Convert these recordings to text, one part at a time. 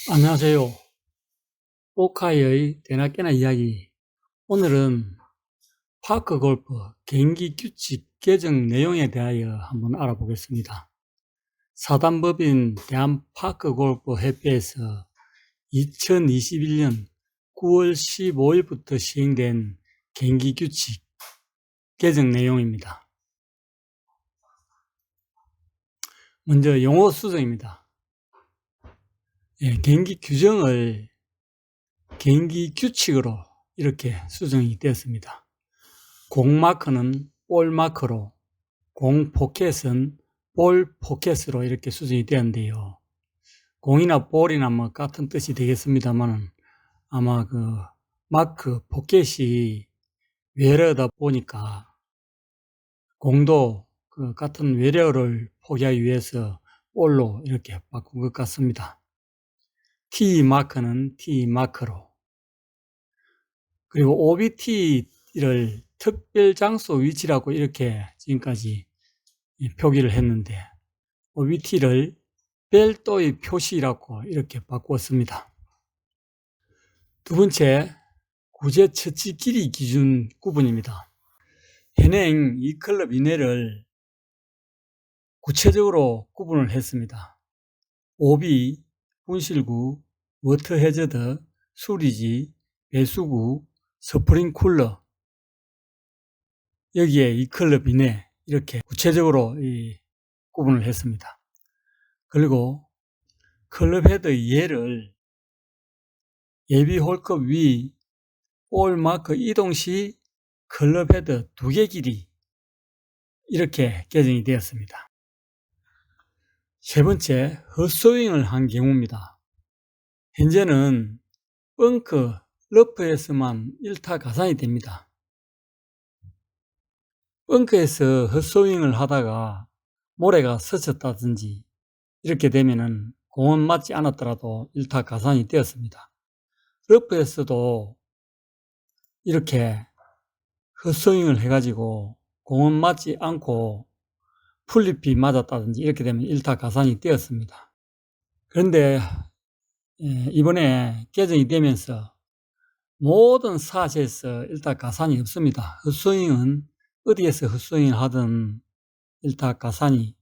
안녕하세요. 오카이의 대낮깨나 이야기. 오늘은 파크 골프 경기 규칙 개정 내용에 대하여 한번 알아보겠습니다. 사단법인 대한파크골프협회에서 2021년 9월 15일부터 시행된 경기 규칙 개정 내용입니다. 먼저 용어 수정입니다. 경기 규정을 경기 규칙으로 이렇게 수정이 되었습니다. 공마크는 볼마크로, 공포켓은 볼포켓으로 이렇게 수정이 되었는데요. 공이나 볼이나 뭐 같은 뜻이 되겠습니다만 아마 그 마크, 포켓이 외래어다 보니까 공도 그 같은 외래어를 포기하기 위해서 볼로 이렇게 바꾼 것 같습니다. T마크는 T마크로, 그리고 OBT를 특별장소 위치라고 이렇게 지금까지 표기를 했는데 OBT를 별도의 표시라고 이렇게 바꾸었습니다. 두 번째, 구제 처치 길이 기준 구분입니다. 현행 2클럽 이내를 구체적으로 구분을 했습니다. 오비, 분실구, 워터 해저드, 수리지, 배수구, 스프링쿨러, 여기에 2클럽 이내 이렇게 구체적으로 구분을 했습니다. 그리고 클럽 헤드 예를 예비 홀컵 위 볼 마크 이동 시 클럽 헤드 2개 길이 이렇게 개정이 되었습니다. 세 번째, 헛스윙을 한 경우입니다. 현재는 벙커, 러프에서만 1타 가산이 됩니다. 벙커에서 헛스윙을 하다가 모래가 스쳤다든지 이렇게 되면은 공은 맞지 않았더라도 1타 가산이 되었습니다. 러프에서도 이렇게 헛스윙을 해가지고 공은 맞지 않고 풀잎이 맞았다든지 이렇게 되면 1타 가산이 되었습니다. 그런데 이번에 개정이 되면서 모든 샷에서 1타 가산이 없습니다. 헛스윙은 어디에서 헛스윙을 하든 1타 가산이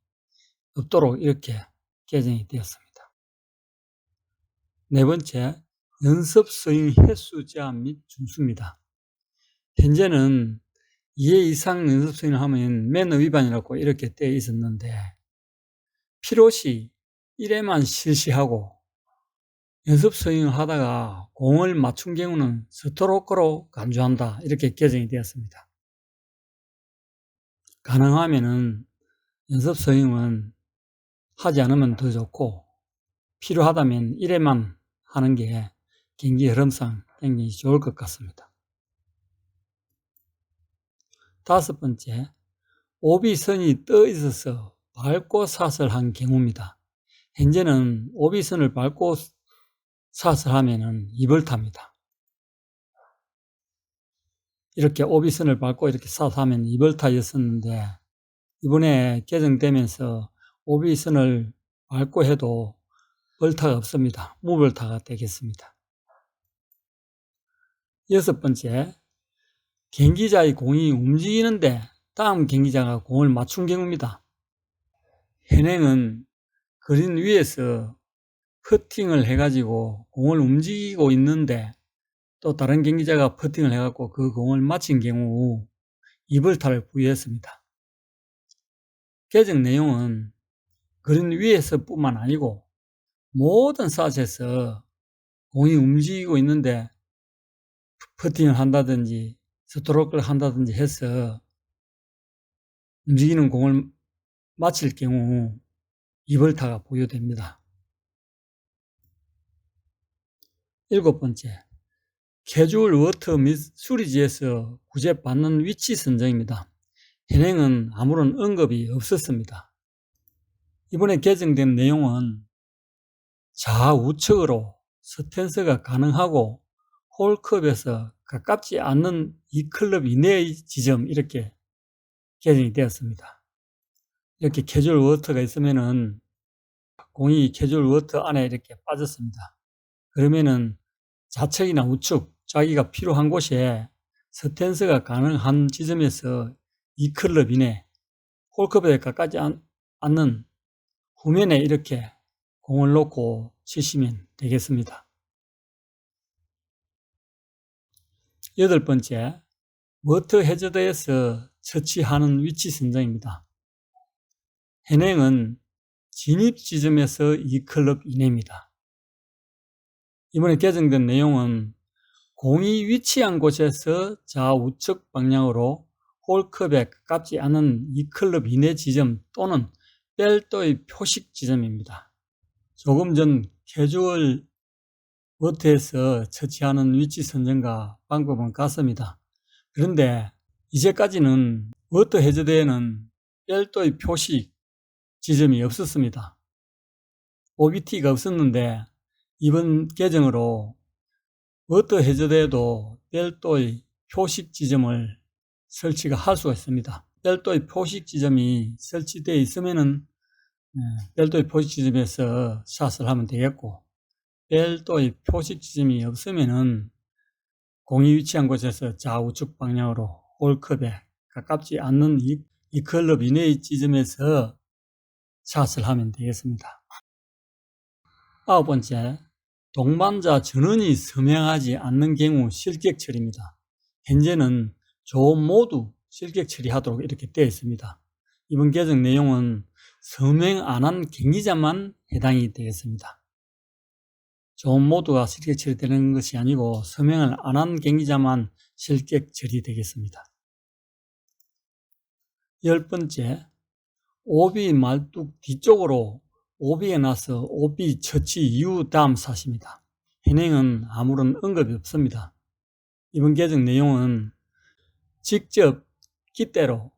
없도록 이렇게 개정이 되었습니다. 네 번째, 연습 스윙 횟수 제한 및 준수입니다. 현재는 2회 이상 연습 스윙을 하면 매너 위반이라고 이렇게 되어 있었는데 필요시 1회만 실시하고 연습 스윙을 하다가 공을 맞춘 경우는 스트로크로 간주한다 이렇게 개정이 되었습니다. 가능하면은 연습 스윙은 하지 않으면 더 좋고 필요하다면 1회만 하는 게 경기 흐름상 굉장히 좋을 것 같습니다. 다섯 번째, 오비선이 떠 있어서 밟고 샷을 한 경우입니다. 현재는 오비선을 밟고 샷을 하면은 2벌타입니다. 이렇게 오비선을 밟고 이렇게 샷하면 2벌타였었는데 이번에 개정되면서 오비선을 밟고 해도 벌타가 없습니다. 무벌타가 되겠습니다. 여섯 번째, 경기자의 공이 움직이는데 다음 경기자가 공을 맞춘 경우입니다. 현행은 그린 위에서 퍼팅을 해가지고 공을 움직이고 있는데 또 다른 경기자가 퍼팅을 해갖고 그 공을 맞힌 경우 2벌타를 부여했습니다. 개정 내용은 그린 위에서 뿐만 아니고 모든 샷에서 공이 움직이고 있는데 퍼팅을 한다든지 스트로크를 한다든지 해서 움직이는 공을 맞힐 경우 2벌타가 부여됩니다. 일곱 번째, 캐주얼 워터 및 수리지에서 구제받는 위치 선정입니다. 현행은 아무런 언급이 없었습니다. 이번에 개정된 내용은 좌우측으로 스탠스가 가능하고 홀컵에서 가깝지 않는 2클럽 이내의 지점 이렇게 개정이 되었습니다. 이렇게 캐주얼 워터가 있으면은 공이 캐주얼 워터 안에 이렇게 빠졌습니다. 그러면은 좌측이나 우측 자기가 필요한 곳에 스탠스가 가능한 지점에서 2클럽 이내 홀컵에 가까지 않는 후면에 이렇게 공을 놓고 치시면 되겠습니다. 8번째, 워터 해저드에서 처치하는 위치 선정입니다. 현행은 진입 지점에서 2클럽 이내입니다. 이번에 개정된 내용은 공이 위치한 곳에서 좌우측 방향으로 홀컵에 가깝지 않은 2클럽 이내 지점 또는 별도의 표식 지점입니다. 조금 전 캐주얼 워터에서 처치하는 위치 선정과 방법은 같습니다. 그런데 이제까지는 워터 해저드에는 별도의 표식 지점이 없었습니다. OBT가 없었는데 이번 개정으로 워터 해저드에도 별도의 표식 지점을 설치가 할 수가 있습니다. 별도의 표식 지점이 설치되어 있으면은 별도의 표식 지점에서 샷을 하면 되겠고, 별도의 표식 지점이 없으면은 공이 위치한 곳에서 좌우측 방향으로 홀컵에 가깝지 않는 이 클럽 이내의 지점에서 샷을 하면 되겠습니다. 9번째, 동반자 전원이 서명하지 않는 경우 실격 처리입니다. 현재는 조 모두 실격 처리하도록 이렇게 되어 있습니다. 이번 개정 내용은 서명 안 한 경기자만 해당이 되겠습니다. 조 모두가 실격 처리되는 것이 아니고 서명을 안 한 경기자만 실격 처리되겠습니다. 10번째, 오비 말뚝 뒤쪽으로 오비에 나서 오비 처치 이후 다음 사실입니다. 현행은 아무런 언급이 없습니다. 이번 개정 내용은 직접 깃대로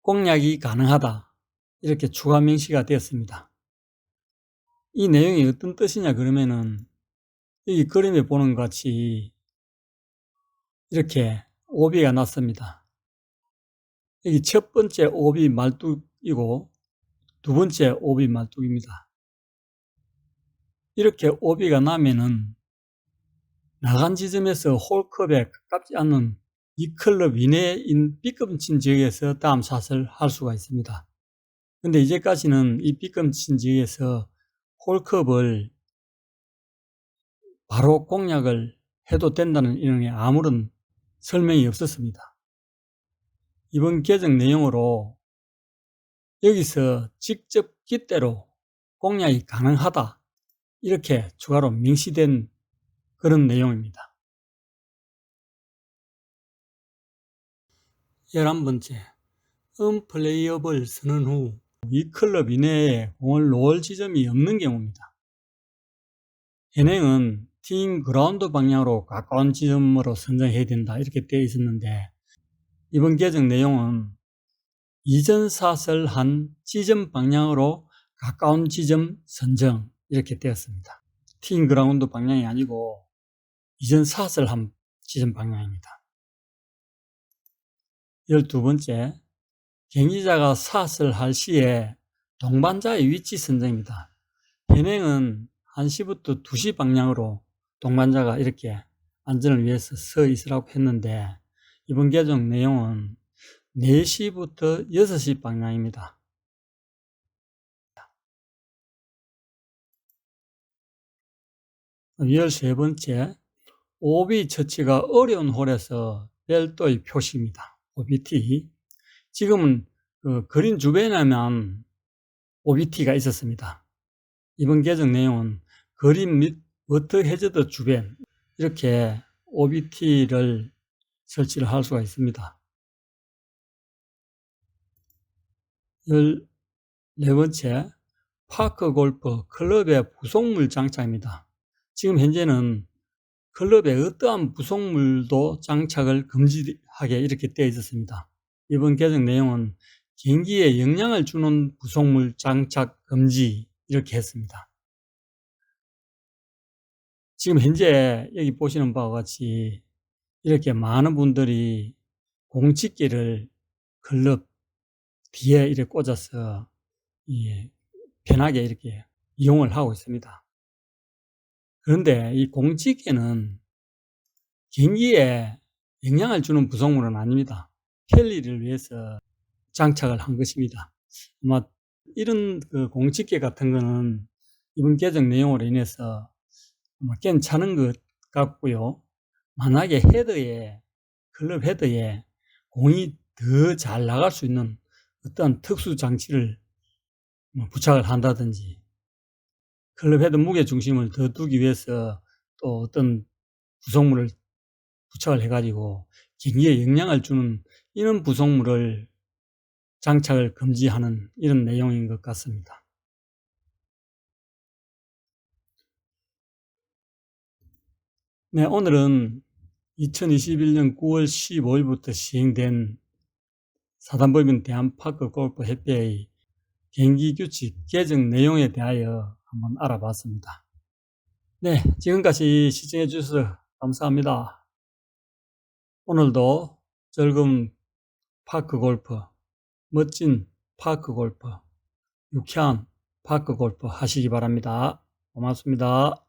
공략이 가능하다 이렇게 추가 명시가 되었습니다. 이 내용이 어떤 뜻이냐 그러면은 여기 그림에 보는 것 같이 이렇게 오비가 났습니다. 여기 첫 번째 오비 말뚝이고 두 번째 오비 말뚝입니다. 이렇게 오비가 나면은 나간 지점에서 홀컵에 가깝지 않는 이 클럽 이내인 B급 친 지역에서 다음 샷을 할 수가 있습니다. 근데 이제까지는 이 B급 친 지역에서 홀컵을 바로 공략을 해도 된다는 이런 아무런 설명이 없었습니다. 이번 개정 내용으로 여기서 직접 깃대로 공략이 가능하다 이렇게 추가로 명시된 그런 내용입니다. 11번째, 언플레이어블 선언 후 이 클럽 이내에 공을 놓을 지점이 없는 경우입니다. 현행은 팀 그라운드 방향으로 가까운 지점으로 선정해야 된다 이렇게 되어 있었는데 이번 개정 내용은 이전 샷을 한 지점 방향으로 가까운 지점 선정 이렇게 되었습니다. 팀 그라운드 방향이 아니고 이전 샷을 한 지점 방향입니다. 12번째, 경기자가 샷을 할 시에 동반자의 위치 선정입니다. 현행은 1시부터 2시 방향으로 동반자가 이렇게 안전을 위해서 서 있으라고 했는데 이번 개정 내용은 4시부터 6시 방향입니다. 13번째, 오비 처치가 어려운 홀에서 별도의 표시입니다. OBT. 지금은 그린 주변에만 OBT가 있었습니다. 이번 개정 내용은 그린 및 워터 해저드 주변 이렇게 OBT를 설치를 할 수가 있습니다. 14번째, 파크 골프 클럽의 부속물 장착입니다. 지금 현재는 클럽에 어떠한 부속물도 장착을 금지하게 이렇게 되어 있었습니다. 이번 개정 내용은 경기에 영향을 주는 부속물 장착 금지 이렇게 했습니다. 지금 현재 여기 보시는 바와 같이 이렇게 많은 분들이 공치기를 클럽 뒤에 이렇게 꽂아서 편하게 이렇게 이용을 하고 있습니다. 그런데 이 공치계는 경기에 영향을 주는 부속물은 아닙니다. 편리를 위해서 장착을 한 것입니다. 아마 이런 공치계 같은 거는 이번 개정 내용으로 인해서 아마 괜찮은 것 같고요. 만약에 클럽 헤더에 공이 더 잘 나갈 수 있는 어떤 특수 장치를 부착을 한다든지, 클럽 헤드 무게 중심을 더 두기 위해서 또 어떤 부속물을 부착을 해가지고 경기에 영향을 주는 이런 부속물을 장착을 금지하는 이런 내용인 것 같습니다. 네, 오늘은 2021년 9월 15일부터 시행된 사단법인 대한파크골프협회의 경기규칙 개정 내용에 대하여 한번 알아봤습니다. 네, 지금까지 시청해 주셔서 감사합니다. 오늘도 즐거운 파크골프, 멋진 파크골프, 유쾌한 파크골프 하시기 바랍니다. 고맙습니다.